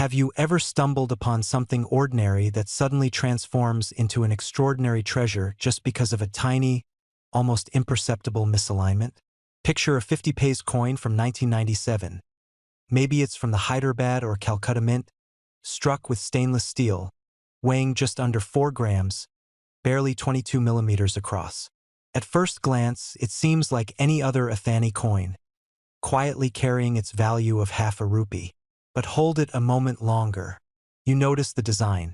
Have you ever stumbled upon something ordinary that suddenly transforms into an extraordinary treasure just because of a tiny, almost imperceptible misalignment? Picture a 50 paise coin from 1997. Maybe it's from the Hyderabad or Calcutta Mint, struck with stainless steel, weighing just under 4 grams, barely 22 millimeters across. At first glance, it seems like any other Athani coin, quietly carrying its value of half a rupee. But hold it a moment longer. You notice the design.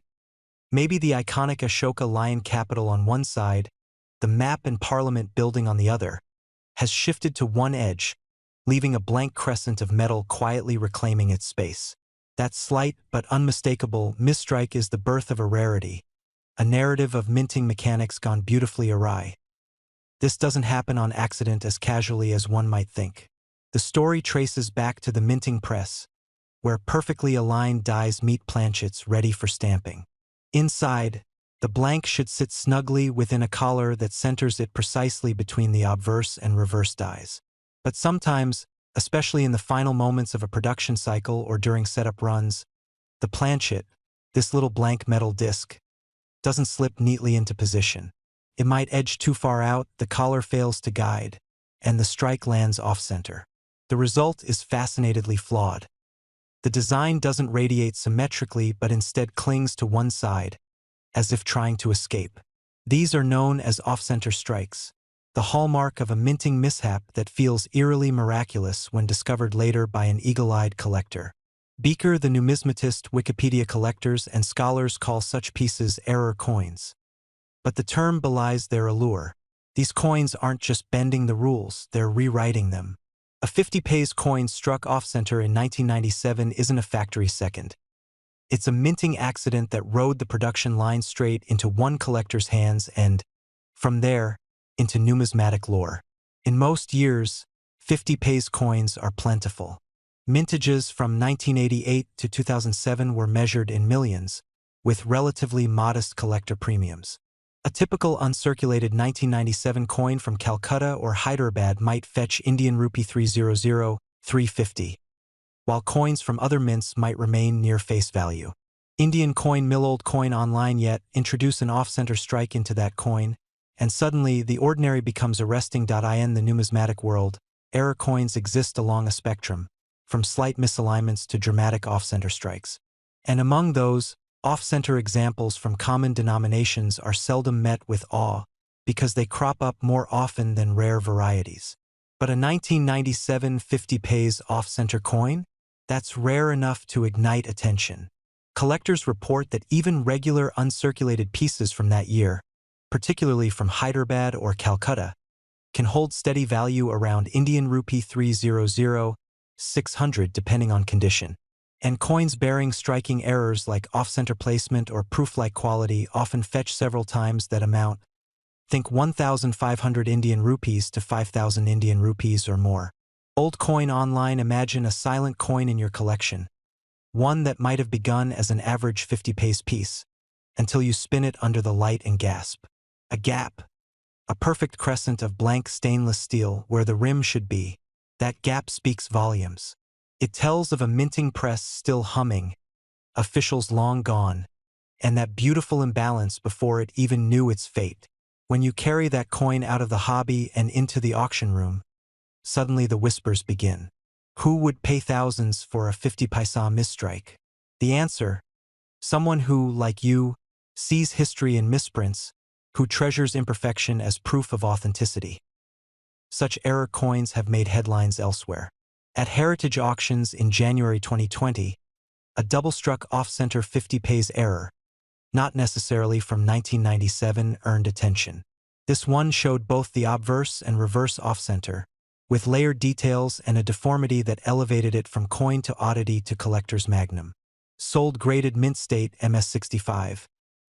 Maybe the iconic Ashoka lion capital on one side, the map and Parliament building on the other, has shifted to one edge, leaving a blank crescent of metal quietly reclaiming its space. That slight but unmistakable misstrike is the birth of a rarity, a narrative of minting mechanics gone beautifully awry. This doesn't happen on accident as casually as one might think. The story traces back to the minting press, where perfectly aligned dies meet planchets ready for stamping. Inside, the blank should sit snugly within a collar that centers it precisely between the obverse and reverse dies. But sometimes, especially in the final moments of a production cycle or during setup runs, the planchet, this little blank metal disc, doesn't slip neatly into position. It might edge too far out, the collar fails to guide, and the strike lands off-center. The result is fascinatingly flawed. The design doesn't radiate symmetrically but instead clings to one side, as if trying to escape. These are known as off-center strikes, the hallmark of a minting mishap that feels eerily miraculous when discovered later by an eagle-eyed collector. Beaker, the numismatist, Wikipedia collectors and scholars call such pieces error coins. But the term belies their allure. These coins aren't just bending the rules, they're rewriting them. A 50 paise coin struck off-center in 1997 isn't a factory second. It's a minting accident that rode the production line straight into one collector's hands and, from there, into numismatic lore. In most years, 50 paise coins are plentiful. Mintages from 1988 to 2007 were measured in millions, with relatively modest collector premiums. A typical uncirculated 1997 coin from Calcutta or Hyderabad might fetch Indian rupee 300, 350, while coins from other mints might remain near face value. Indian coin mill old coin online yet introduce an off-center strike into that coin, and suddenly the ordinary becomes arresting. In the numismatic world, error coins exist along a spectrum, from slight misalignments to dramatic off-center strikes. And among those, off-center examples from common denominations are seldom met with awe because they crop up more often than rare varieties. But a 1997 50 paise off-center coin? That's rare enough to ignite attention. Collectors report that even regular uncirculated pieces from that year, particularly from Hyderabad or Calcutta, can hold steady value around Indian rupee 300, 600 depending on condition. And coins bearing striking errors like off-center placement or proof-like quality often fetch several times that amount. Think 1,500 Indian rupees to 5,000 Indian rupees or more. Old coin online, imagine a silent coin in your collection, one that might have begun as an average 50 paise piece, until you spin it under the light and gasp. A gap, a perfect crescent of blank stainless steel where the rim should be. That gap speaks volumes. It tells of a minting press still humming, officials long gone, and that beautiful imbalance before it even knew its fate. When you carry that coin out of the hobby and into the auction room, suddenly the whispers begin. Who would pay thousands for a 50 paisa misstrike? The answer: someone who, like you, sees history in misprints, who treasures imperfection as proof of authenticity. Such error coins have made headlines elsewhere. At heritage auctions in January 2020, a double-struck off-center 50 paise error, not necessarily from 1997, earned attention. This one showed both the obverse and reverse off-center, with layered details and a deformity that elevated it from coin to oddity to collector's magnum. Sold graded mint state MS65.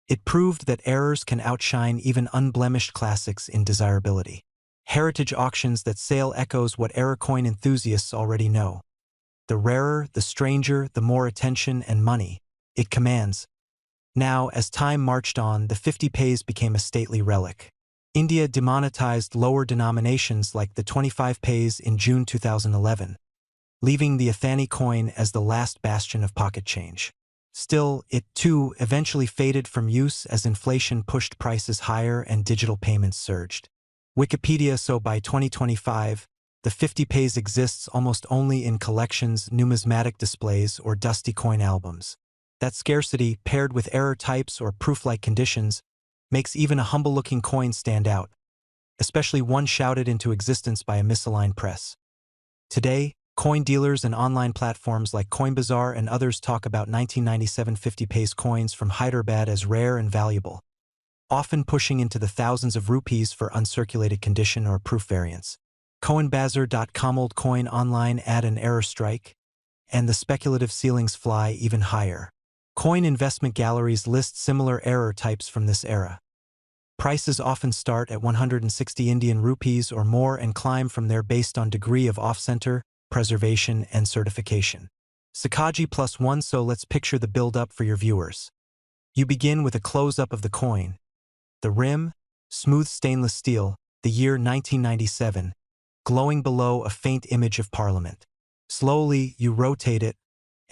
It proved that errors can outshine even unblemished classics in desirability. Heritage auctions that sale echoes what error coin enthusiasts already know. The rarer, the stranger, the more attention and money it commands. Now, as time marched on, the 50 paise became a stately relic. India demonetized lower denominations like the 25 paise in June 2011. leaving the Athani coin as the last bastion of pocket change. Still, it too eventually faded from use as inflation pushed prices higher and digital payments surged. Wikipedia, so by 2025, the 50 Paise exists almost only in collections, numismatic displays, or dusty coin albums. That scarcity, paired with error types or proof-like conditions, makes even a humble-looking coin stand out, especially one shouted into existence by a misaligned press. Today, coin dealers and online platforms like CoinBazaar and others talk about 1997 50 Paise coins from Hyderabad as rare and valuable, often pushing into the thousands of rupees for uncirculated condition or proof variants. CoinBazaar.com old coin online add an error strike, and the speculative ceilings fly even higher. Coin investment galleries list similar error types from this era. Prices often start at 160 Indian rupees or more and climb from there based on degree of off-center, preservation, and certification. Sakaji +1. So let's picture the build-up for your viewers. You begin with a close-up of the coin. The rim, smooth stainless steel, the year 1997, glowing below a faint image of Parliament. Slowly, you rotate it,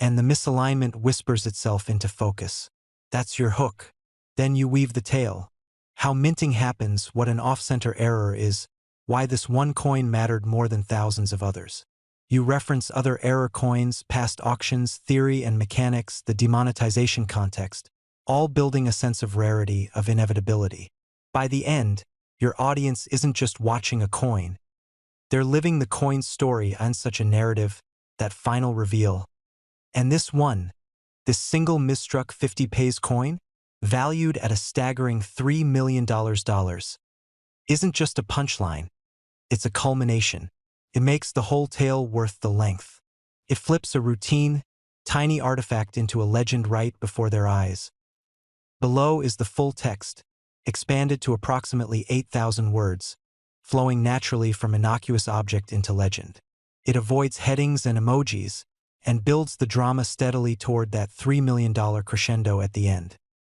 and the misalignment whispers itself into focus. That's your hook. Then you weave the tale. How minting happens, what an off-center error is, why this one coin mattered more than thousands of others. You reference other error coins, past auctions, theory and mechanics, the demonetization context, all building a sense of rarity, of inevitability. By the end, your audience isn't just watching a coin. They're living the coin's story and such a narrative, that final reveal. And this single misstruck 50 Paise coin, valued at a staggering $3 million, isn't just a punchline, it's a culmination. It makes the whole tale worth the length. It flips a routine, tiny artifact into a legend right before their eyes. Below is the full text, expanded to approximately 8,000 words, flowing naturally from innocuous object into legend. It avoids headings and emojis, and builds the drama steadily toward that $3 million crescendo at the end.